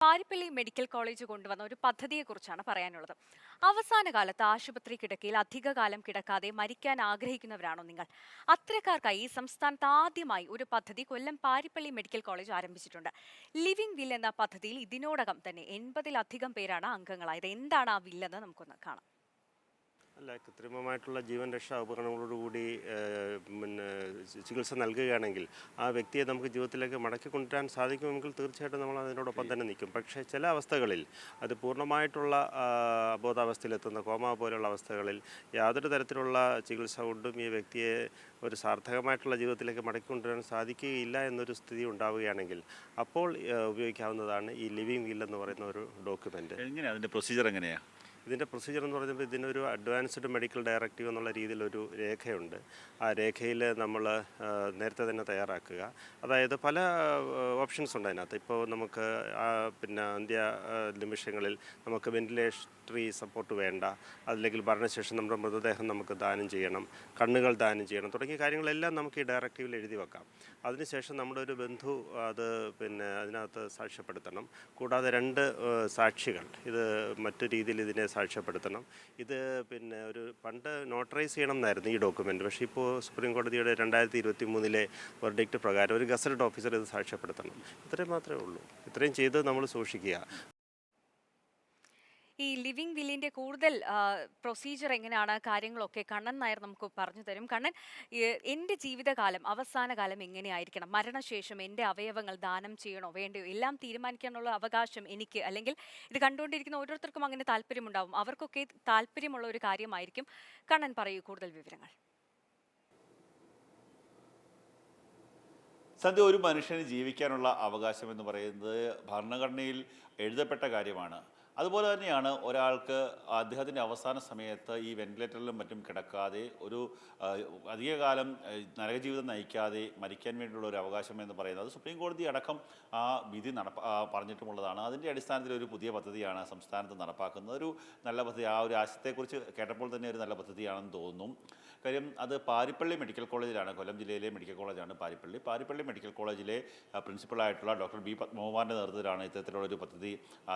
Parippally medical college കൊണ്ടുവന്ന ഒരു പദ്ധതിയെക്കുറിച്ചാണ് പറയാനുള്ളത്. അവസാന കാലത്ത് ആശുപത്രി കിടക്കയിൽ അധികകാലം കിടക്കാതെ മരിക്കാൻ ആഗ്രഹിക്കുന്നവരാണോ നിങ്ങൾ? അത്തരക്കാർക്കായി ഈ സംസ്ഥാനത്ത് ആദ്യമായി ഒരു പദ്ധതി കൊല്ലം പാരിപ്പള്ളി മെഡിക്കൽ കോളേജ് ആരംഭിച്ചിട്ടുണ്ട്. ലിവിംഗ് വിൽ എന്ന പദ്ധതിയിൽ ഇതിനോടകം തന്നെ 80-ലധികം പേരാണ് അംഗങ്ങളായത്. എന്താണ് ആ വില്ലെന്ന് നമുക്കൊന്ന് കാണാം. അല്ല, കൃത്രിമമായിട്ടുള്ള ജീവൻ രക്ഷാ ഉപകരണങ്ങളോടുകൂടി പിന്നെ ചികിത്സ നൽകുകയാണെങ്കിൽ ആ വ്യക്തിയെ നമുക്ക് ജീവിതത്തിലേക്ക് മടക്കി കൊണ്ടുവരാൻ സാധിക്കുമെങ്കിൽ തീർച്ചയായിട്ടും നമ്മൾ അതിനോടൊപ്പം തന്നെ നിൽക്കും. പക്ഷേ ചില അവസ്ഥകളിൽ അത് പൂർണ്ണമായിട്ടുള്ള അബോധാവസ്ഥയിലെത്തുന്ന കോമ പോലുള്ള അവസ്ഥകളിൽ യാതൊരു തരത്തിലുള്ള ചികിത്സ കൊണ്ടും ഈ വ്യക്തിയെ ഒരു സാർത്ഥകമായിട്ടുള്ള ജീവിതത്തിലേക്ക് മടക്കി കൊണ്ടുവരാൻ സാധിക്കുകയില്ല എന്നൊരു സ്ഥിതി ഉണ്ടാവുകയാണെങ്കിൽ അപ്പോൾ ഉപയോഗിക്കാവുന്നതാണ് ഈ ലിവിങ് വിൽ എന്ന് പറയുന്ന ഒരു ഡോക്യുമെൻ്റ്. എങ്ങനെയാണ് അതിൻ്റെ പ്രൊസീജിയർ എങ്ങനെയാണ്? ഇതിൻ്റെ പ്രൊസീജിയർ എന്ന് പറയുമ്പോൾ ഇതിനൊരു അഡ്വാൻസ്ഡ് മെഡിക്കൽ ഡയറക്റ്റീവ് എന്നുള്ള രീതിയിലൊരു രേഖയുണ്ട്. ആ രേഖയിൽ നമ്മൾ നേരത്തെ തന്നെ തയ്യാറാക്കുക. അതായത് പല ഓപ്ഷൻസ് ഉണ്ട് അതിനകത്ത്. ഇപ്പോൾ നമുക്ക് പിന്നെ അന്ത്യ നിമിഷങ്ങളിൽ നമുക്ക് വെന്റിലേറ്ററി സപ്പോർട്ട് വേണ്ട, അല്ലെങ്കിൽ മരണശേഷം നമ്മുടെ മൃതദേഹം നമുക്ക് ദാനം ചെയ്യണം, കണ്ണുകൾ ദാനം ചെയ്യണം തുടങ്ങിയ കാര്യങ്ങളെല്ലാം നമുക്ക് ഈ ഡയറക്റ്റീവിൽ എഴുതി വെക്കാം. അതിനുശേഷം നമ്മുടെ ഒരു ബന്ധു അത് പിന്നെ അതിനകത്ത് സാക്ഷ്യപ്പെടുത്തണം. കൂടാതെ 2 സാക്ഷികൾ ഇത് മറ്റു രീതിയിൽ ഇതിനെ സാക്ഷ്യപ്പെടുത്തണം. ഇത് പിന്നെ ഒരു പണ്ട് നോട്ടറൈസ് ചെയ്യണം എന്നായിരുന്നു ഈ ഡോക്യുമെൻ്റ്. പക്ഷേ ഇപ്പോൾ സുപ്രീം കോടതിയുടെ 2023 വെർഡിക്റ്റ് പ്രകാരം ഒരു ഗസറ്റഡ് ഓഫീസർ ഇത് സാക്ഷ്യപ്പെടുത്തണം. ഇത്രയും മാത്രമേ ഉള്ളൂ. ഇത്രയും ചെയ്ത് നമ്മൾ സൂക്ഷിക്കുക. ഈ ലിവിംഗ് വില്ലിന്റെ കൂടുതൽ പ്രൊസീജിയർ എങ്ങനെയാണ്, കാര്യങ്ങളൊക്കെ കണ്ണൻ നായർ നമുക്ക് പറഞ്ഞു തരും. കണ്ണൻ, എൻ്റെ ജീവിതകാലം അവസാന കാലം എങ്ങനെയായിരിക്കണം, മരണശേഷം എൻ്റെ അവയവങ്ങൾ ദാനം ചെയ്യണോ വേണ്ടയോ, എല്ലാം തീരുമാനിക്കാനുള്ള അവകാശം എനിക്ക്, അല്ലെങ്കിൽ ഇത് കണ്ടുകൊണ്ടിരിക്കുന്ന ഓരോരുത്തർക്കും അങ്ങനെ താല്പര്യമുണ്ടാവും, അവർക്കൊക്കെ താല്പര്യമുള്ള ഒരു കാര്യമായിരിക്കും. കണ്ണൻ പറയൂ കൂടുതൽ വിവരങ്ങൾ. സന്ധ്യ, ഒരു മനുഷ്യന് ജീവിക്കാനുള്ള അവകാശം എന്ന് പറയുന്നത് ഭരണഘടനയിൽ എഴുതപ്പെട്ട കാര്യമാണ്. അതുപോലെ തന്നെയാണ് ഒരാൾക്ക് അദ്ദേഹത്തിൻ്റെ അവസാന സമയത്ത് ഈ വെന്റിലേറ്ററിലും മറ്റും കിടക്കാതെ ഒരു അധികകാലം നരകജീവിതം നയിക്കാതെ മരിക്കാൻ വേണ്ടിയുള്ള ഒരു അവകാശം എന്ന് പറയുന്നത് സുപ്രീം കോടതി അടക്കം ആ വിധി പറഞ്ഞിട്ടുമുള്ളതാണ്. അതിൻ്റെ അടിസ്ഥാനത്തിൽ ഒരു പുതിയ പദ്ധതിയാണ് സംസ്ഥാനത്ത് നടപ്പാക്കുന്നത്. ഒരു നല്ല പദ്ധതി, ആ ഒരു ആശയത്തെക്കുറിച്ച് കേട്ടപ്പോൾ തന്നെ ഒരു നല്ല പദ്ധതിയാണെന്ന് തോന്നുന്നു. കാര്യം അത് പാരിപ്പള്ളി മെഡിക്കൽ കോളേജിലാണ്, കൊല്ലം ജില്ലയിലെ മെഡിക്കൽ കോളേജാണ് പാരിപ്പള്ളി മെഡിക്കൽ കോളേജിലെ പ്രിൻസിപ്പളായിട്ടുള്ള ഡോക്ടർ ബി പത്മകുമാറിൻ്റെ നേതൃത്വത്തിലാണ് ഇത്തരത്തിലുള്ളൊരു പദ്ധതി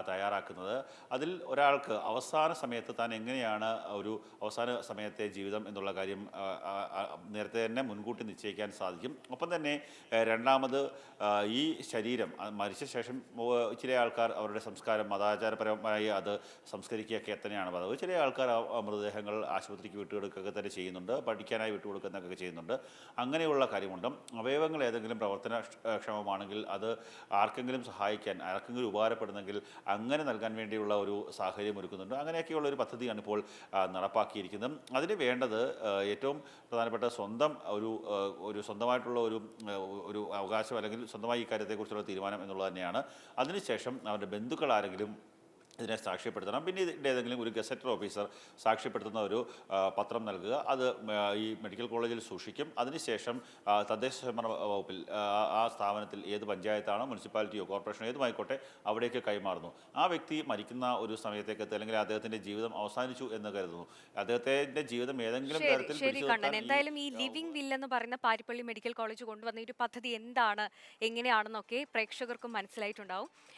തയ്യാറാക്കുന്നത്. അതിൽ ഒരാൾക്ക് അവസാന സമയത്ത് താൻ എങ്ങനെയാണ് ഒരു അവസാന സമയത്തെ ജീവിതം എന്നുള്ള കാര്യം നേരത്തെ തന്നെ മുൻകൂട്ടി നിശ്ചയിക്കാൻ സാധിക്കും. ഒപ്പം തന്നെ രണ്ടാമത് ഈ ശരീരം മരിച്ച ശേഷം ചില ആൾക്കാർ അവരുടെ സംസ്കാരം മതാചാരപരമായി അത് സംസ്കരിക്കുകയൊക്കെ തന്നെയാണ് പതിവ്. ചില ആൾക്കാർ മൃതദേഹങ്ങൾ ആശുപത്രിക്ക് വിട്ടുകൊടുക്കുകയൊക്കെ തന്നെ ചെയ്യുന്നുണ്ട്, പഠിക്കാനായി വിട്ടുകൊടുക്കുന്നതൊക്കെ ചെയ്യുന്നുണ്ട്. അങ്ങനെയുള്ള കാര്യമുണ്ട്. അവയവങ്ങൾ ഏതെങ്കിലും പ്രവർത്തനക്ഷമമാണെങ്കിൽ അത് ആർക്കെങ്കിലും സഹായിക്കാൻ, ആർക്കെങ്കിലും ഉപകാരപ്പെടുന്നെങ്കിൽ അങ്ങനെ നൽകാൻ വേണ്ടിയുള്ള ഒരു സാഹചര്യം ഒരുക്കുന്നുണ്ട്. അങ്ങനെയൊക്കെയുള്ള ഒരു പദ്ധതിയാണ് ഇപ്പോൾ നടപ്പാക്കിയിരിക്കുന്നത്. അതിന് വേണ്ടത് ഏറ്റവും പ്രധാനപ്പെട്ട ഒരു സ്വന്തമായിട്ടുള്ള ഒരു അവകാശം, അല്ലെങ്കിൽ സ്വന്തമായി ഈ കാര്യത്തെക്കുറിച്ചുള്ള തീരുമാനം എന്നുള്ളത് തന്നെയാണ്. അതിനുശേഷം അവരുടെ ബന്ധുക്കൾ ആരെങ്കിലും ഇതിനെ സാക്ഷ്യപ്പെടുത്തണം. പിന്നെ ഇതിൻ്റെ ഏതെങ്കിലും ഒരു ഗസറ്റഡ് ഓഫീസർ സാക്ഷ്യപ്പെടുത്തുന്ന ഒരു പത്രം നൽകുക. അത് ഈ മെഡിക്കൽ കോളേജിൽ സൂക്ഷിക്കും. അതിനുശേഷം തദ്ദേശ സ്വയംഭരണ വകുപ്പിൽ ആ സ്ഥാപനത്തിൽ ഏത് പഞ്ചായത്താണോ മുനിസിപ്പാലിറ്റിയോ കോർപ്പറേഷനോ ഏതുമായിക്കോട്ടെ അവിടേക്ക് കൈമാറുന്നു. ആ വ്യക്തി മരിക്കുന്ന ഒരു സമയത്തേക്ക് അല്ലെങ്കിൽ അദ്ദേഹത്തിൻ്റെ ജീവിതം അവസാനിച്ചു എന്ന് കരുതുന്നു. അദ്ദേഹത്തിൻ്റെ ജീവിതം ഏതെങ്കിലും തരത്തിൽ എന്തായാലും ഈ ലിവിംഗ് വിൽ എന്ന് പറയുന്ന പാരിപ്പള്ളി മെഡിക്കൽ കോളേജ് കൊണ്ടുവന്ന ഒരു പദ്ധതി എന്താണ്, എങ്ങനെയാണെന്നൊക്കെ പ്രേക്ഷകർക്കും മനസ്സിലായിട്ടുണ്ടാവും.